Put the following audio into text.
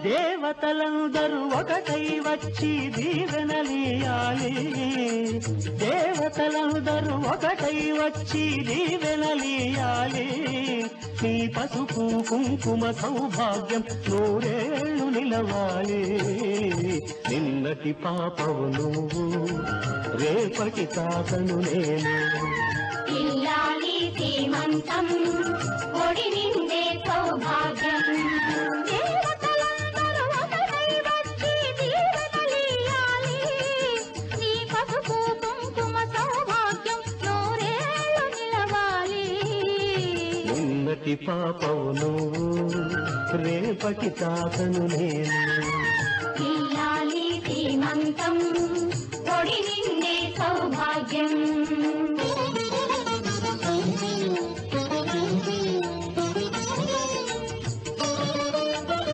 దేవతలందరూ ఒకటై వచ్చి దీవెనలియాలి దేవతలందరూ ఒకటై వచ్చి దీవెనలియాలి నీ పసుపు కుంకుమ సౌభాగ్యం నూరేళ్లు నిలవాలి నిన్నటి పాపవు నువ్వు రేపటి తాతను నేను ఇల్లాలి శ్రీమంతం ఒడి నిండే సౌభాగ్యం దేవతలందరూ ఒకటై వచ్చి దీవెనలియాలి నీ పసుపు కుంకుమ సౌభాగ్యం నూరేళ్లు నిలవాలి నిన్నటి పాపవు నువ్వు రేపటి తాతను నేను ఇల్లాలి శ్రీమంతం ఒడి నిండే సౌభాగ్యం